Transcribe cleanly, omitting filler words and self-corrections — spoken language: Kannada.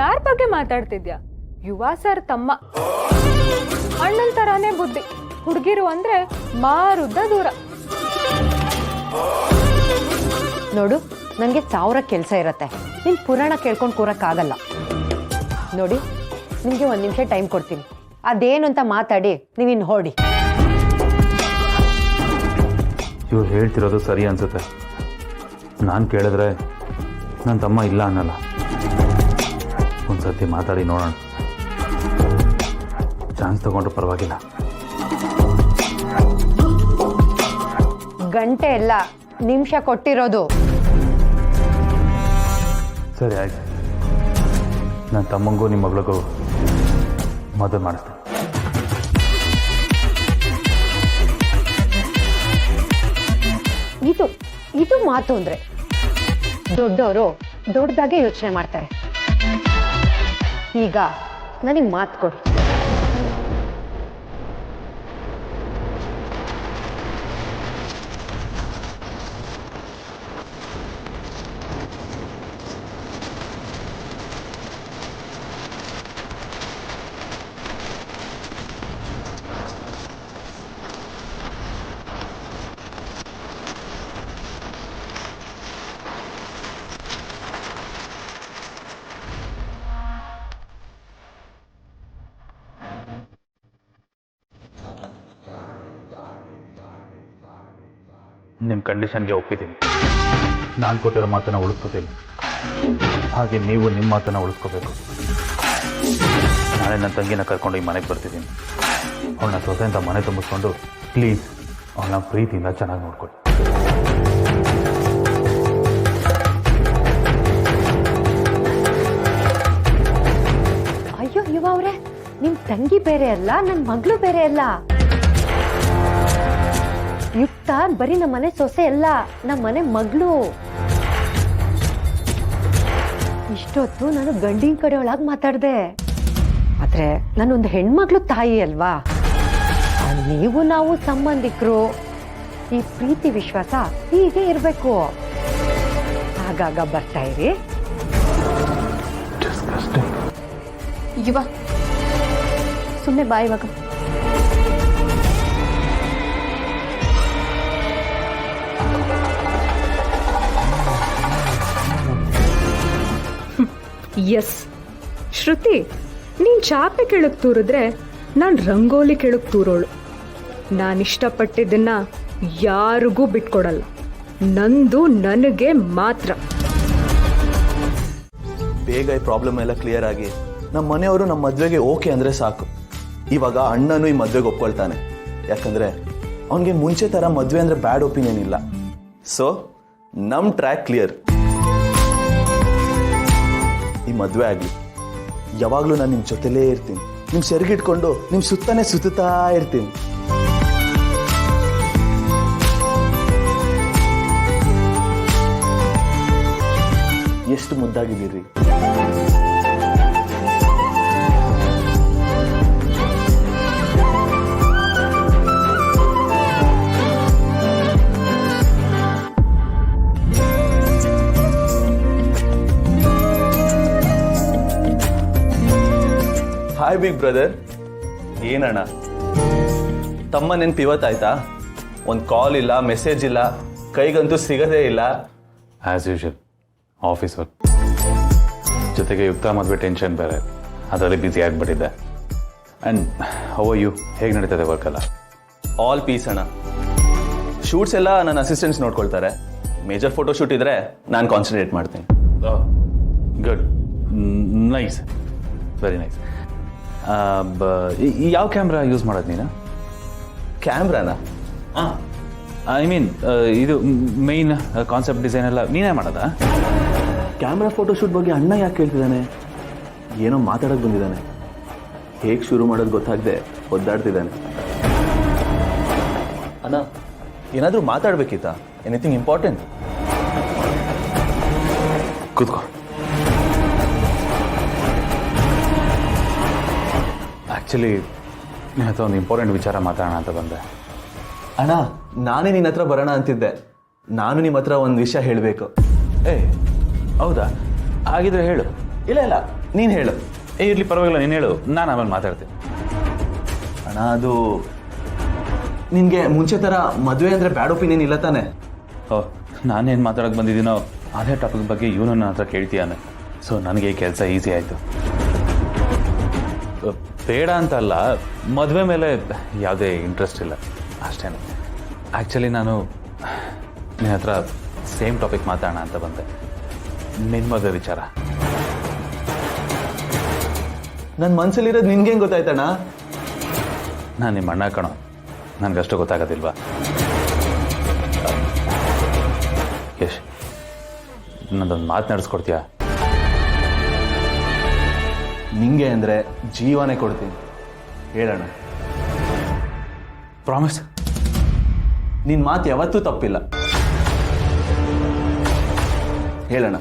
ಯಾರ ಬಗ್ಗೆ ಮಾತಾಡ್ತಿದ್ಯಾ? ಯುವ ಸರ್ ತಮ್ಮ. ಅಣ್ಣನ ತರಾನೇ ಬುದ್ಧಿ. ಹುಡುಗಿರು ಅಂದ್ರೆ ಮಾರುದ್ದ ದೂರ. ನೋಡು, ನನಗೆ 1000 ಕೆಲಸ ಇರತ್ತೆ. ನಿನ್ ಪುರಾಣ ಕೇಳ್ಕೊಂಡು ಕೂರಕ್ಕಾಗಲ್ಲ. ನೋಡಿ, ನಿಮಗೆ 1 ನಿಮಿಷ ಟೈಮ್ ಕೊಡ್ತೀನಿ. ಅದೇನು ಅಂತ ಮಾತಾಡಿ ನೀವಿನ್ನು ಹೊಡಿ. ಇವ್ರು ಹೇಳ್ತಿರೋದು ಸರಿ ಅನ್ಸುತ್ತೆ. ನಾನು ಕೇಳಿದ್ರೆ ನನ್ನ ತಮ್ಮ ಇಲ್ಲ ಅನ್ನಲ್ಲ. ಒಂದ್ಸತಿ ಮಾತಾಡಿ ನೋಡೋಣ. ಚಾನ್ಸ್ ತಗೊಂಡ್ರು ಪರವಾಗಿಲ್ಲ. ಗಂಟೆ ಎಲ್ಲ ನಿಮಿಷ ಕೊಟ್ಟಿರೋದು. ಸರಿ ಆಯ್ತು. ನನ್ನ ತಮ್ಮಂಗೂ ನಿಮ್ಮ ಮಗಳಿಗೂ ಮದುವೆ ಮಾಡಿಸ್ತೇನೆ. ಇದು ಮಾತು ಅಂದ್ರೆ ದೊಡ್ಡವರು ದೊಡ್ಡದಾಗೆ ಯೋಚನೆ ಮಾಡ್ತಾರೆ. ಈಗ ನನಗೆ ಮಾತು ಕೊಡಿ. ನಿಮ್ಮ ಕಂಡೀಷನ್ಗೆ ಒಪ್ಪಿದ್ದೀನಿ. ನಾನು ಕೊಟ್ಟಿರೋ ಮಾತನ್ನು ಉಳಿಸ್ಕೋತೀನಿ. ಹಾಗೆ ನೀವು ನಿಮ್ಮ ಮಾತನ್ನು ಉಳಿಸ್ಕೋಬೇಕು. ನಾಳೆ ನನ್ನ ತಂಗಿನ ಕರ್ಕೊಂಡು ಈ ಮನೆಗೆ ಬರ್ತಿದ್ದೀನಿ. ಅವಳನ್ನ ಸೊಸೆಯಿಂದ ಮನೆ ತುಂಬಿಸ್ಕೊಂಡು ಪ್ಲೀಸ್ ಅವಳನ್ನ ಪ್ರೀತಿಯಿಂದ ಚೆನ್ನಾಗಿ ನೋಡ್ಕೊಳ್ಳಿ. ಅಯ್ಯೋ ಯುವ ಅವ್ರೆ, ನಿಮ್ ತಂಗಿ ಬೇರೆ ಅಲ್ಲ, ನನ್ನ ಮಗಳು ಬೇರೆ ಅಲ್ಲ. ಯುಕ್ತ ಬರೀ ನಮ್ಮ ಮನೆ ಸೊಸೆ ಅಲ್ಲ, ನಮ್ಮ ಮನೆ ಮಗಳು. ಇಷ್ಟೊತ್ತು ನಾನು ಗಂಡಿನ ಕಡೆ ಒಳಗೆ ಮಾತಾಡ್ದೆ. ಆದ್ರೆ ನಾನೊಂದು ಹೆಣ್ಮಗಳು ತಾಯಿ ಅಲ್ವಾ. ನೀವು ನಾವು ಸಂಬಂಧಿಕರು. ಈ ಪ್ರೀತಿ ವಿಶ್ವಾಸ ಹೀಗೆ ಇರಬೇಕು. ಆಗಾಗ ಬರ್ತಾ ಇರಿ. ಯುವ ಸುಮ್ಮನೆ ಬಾ. ಇವಾಗ ಎಸ್ ಶ್ರುತಿ, ನೀನ್ ಚಾಪೆ ಕೆಳಗೆ ತೂರಿದ್ರೆ ನಾನು ರಂಗೋಲಿ ಕೆಳಗೆ ತೂರೋಳು. ನಾನಿಷ್ಟಪಟ್ಟಿದ್ದನ್ನ ಯಾರಿಗೂ ಬಿಟ್ಕೊಡಲ್ಲ. ನಂದು ನನಗೆ ಮಾತ್ರ. ಬೇಗ ಈ ಪ್ರಾಬ್ಲಮ್ ಎಲ್ಲ ಕ್ಲಿಯರ್ ಆಗಿ ನಮ್ಮ ಮನೆಯವರು ನಮ್ಮ ಮದುವೆಗೆ ಓಕೆ ಅಂದರೆ ಸಾಕು. ಇವಾಗ ಅಣ್ಣನೂ ಈ ಮದುವೆಗೆ ಒಪ್ಕೊಳ್ತಾನೆ. ಯಾಕಂದರೆ ಅವನಿಗೆ ಮುಂಚೆ ಥರ ಮದುವೆ ಅಂದರೆ ಬ್ಯಾಡ್ ಒಪಿನಿಯನ್ ಇಲ್ಲ. ಸೊ ನಮ್ಮ ಟ್ರ್ಯಾಕ್ ಕ್ಲಿಯರ್. ಈ ಮದುವೆ ಆಗಲಿ. ಯಾವಾಗಲೂ ನಾನು ನಿಮ್ಮ ಜೊತೆಲೇ ಇರ್ತೀನಿ. ನಿಮ್ಮ ಸೆರಗಿಟ್ಕೊಂಡು ನಿಮ್ಮ ಸುತ್ತಾನೆ ಸುತ್ತಾ ಇರ್ತೀನಿ. ಎಷ್ಟು ಮುದ್ದಾಗಿದ್ದೀರಿ. Hi big brother. ಏನಣ್ಣ ತಮ್ಮ ನೆನ್ಪು ಇವತ್ತಾಯ್ತಾ? ಒಂದು ಕಾಲ್ ಇಲ್ಲ, ಮೆಸೇಜ್ ಇಲ್ಲ, ಕೈಗಂತೂ ಸಿಗದೇ ಇಲ್ಲ. ಆ್ಯಸ್ ಯೂಶುವಲ್ ಆಫೀಸ್ ವರ್ಕ್ ಜೊತೆಗೆ ಯುಕ್ತ ಮದುವೆ ಟೆನ್ಷನ್ ಬೇರೆ, ಅದರಲ್ಲಿ ಬ್ಯುಸಿ ಆಗಿಬಿಟ್ಟಿದ್ದೆ. And how are you? ಹೇಗೆ ನಡೀತದೆ ವರ್ಕ್ ಎಲ್ಲ? ಆಲ್ ಪೀಸ್ ಅಣ್ಣ. ಶೂಟ್ಸ್ ಎಲ್ಲ ನನ್ನ ಅಸಿಸ್ಟೆಂಟ್ಸ್ ನೋಡ್ಕೊಳ್ತಾರೆ. ಮೇಜರ್ ಫೋಟೋ ಶೂಟ್ ಇದ್ರೆ ನಾನು ಕಾನ್ಸಂಟ್ರೇಟ್ ಮಾಡ್ತೀನಿ. Good, nice, very nice. ಯಾವ ಕ್ಯಾಮ್ರಾ ಯೂಸ್ ಮಾಡೋದು ನೀನು? ಕ್ಯಾಮ್ರಾನ? ಐ ಮೀನ್ ಇದು ಮೈನ್ ಕಾನ್ಸೆಪ್ಟ್ ಡಿಸೈನ್ ಎಲ್ಲ ನೀನೇ ಮಾಡೋದಾ? ಕ್ಯಾಮ್ರಾ ಫೋಟೋಶೂಟ್ ಬಗ್ಗೆ ಅಣ್ಣ ಯಾಕೆ ಕೇಳ್ತಿದ್ದಾನೆ? ಏನೋ ಮಾತಾಡೋಕೆ ಬಂದಿದ್ದಾನೆ. ಹೇಗೆ ಶುರು ಮಾಡೋದು ಗೊತ್ತಾಗದೆ ಒದ್ದಾಡ್ತಿದ್ದಾನೆ. ಅಣ್ಣ ಏನಾದರೂ ಮಾತಾಡ್ಬೇಕಿತ್ತಾ? Anything important? ಕೂತ್ಕೋ. ಆ್ಯಕ್ಚುಲಿ ನಿನ್ನ ಹತ್ರ ಒಂದು ಇಂಪಾರ್ಟೆಂಟ್ ವಿಚಾರ ಮಾತಾಡೋಣ ಅಂತ ಬಂದೆ. ಅಣ್ಣ ನಾನೇ ನಿನ್ನ ಹತ್ರ ಬರೋಣ ಅಂತಿದ್ದೆ. ನಾನು ನಿಮ್ಮ ಹತ್ರ ಒಂದು ವಿಷಯ ಹೇಳಬೇಕು. ಹೌದಾ? ಹಾಗಿದ್ರೆ ಹೇಳು. ಇಲ್ಲ ನೀನು ಹೇಳು. ಇರ್ಲಿ ಪರವಾಗಿಲ್ಲ, ನೀನು ಹೇಳು, ನಾನು ಆಮೇಲೆ ಮಾತಾಡ್ತೀನಿ. ಅಣ್ಣ ಅದು ನಿನಗೆ ಮುಂಚೆ ಥರ ಮದುವೆ ಅಂದರೆ ಬ್ಯಾಡ್ ಒಪಿನಿಯನ್ ಇಲ್ಲ ತಾನೆ? ಓ, ನಾನೇನು ಮಾತಾಡೋಕೆ ಬಂದಿದ್ದೀನೋ ಅದೇ ಟಾಪಿಕ್ ಬಗ್ಗೆ ಇವನು ನನ್ನ ಹತ್ರ ಕೇಳ್ತೀಯಾನೆ. ಸೊ ನನಗೆ ಈ ಕೆಲಸ ಈಸಿ ಆಯಿತು. ಬೇಡ ಅಂತಲ್ಲ, ಮದುವೆ ಮೇಲೆ ಯಾವುದೇ ಇಂಟ್ರೆಸ್ಟ್ ಇಲ್ಲ ಅಷ್ಟೇ. ಆ್ಯಕ್ಚುಲಿ ನಾನು ನಿನ್ನ ಹತ್ರ ಸೇಮ್ ಟಾಪಿಕ್ ಮಾತಾಡೋಣ ಅಂತ ಬಂದೆ, ನಿನ್ನ ಮದುವೆ ವಿಚಾರ. ನನ್ನ ಮನಸ್ಸಲ್ಲಿರೋದು ನಿನ್ಗೆ ಹೆಂಗೆ ಗೊತ್ತಾಯ್ತಣ್ಣ? ನಾನು ನಿಮ್ಮ ಅಣ್ಣ ಕಣೋ, ನನಗಷ್ಟು ಗೊತ್ತಾಗೋದಿಲ್ವಾ? ಯಶ್, ನನ್ನದೊಂದು ಮಾತು ನಡೆಸ್ಕೊಡ್ತೀಯಾ? ನಿಂಗೆ ಅಂದರೆ ಜೀವನೇ ಕೊಡ್ತೀನಿ, ಹೇಳೋಣ. ಪ್ರಾಮಿಸ್? ನಿನ್ನ ಮಾತು ಯಾವತ್ತೂ ತಪ್ಪಿಲ್ಲ, ಹೇಳೋಣ.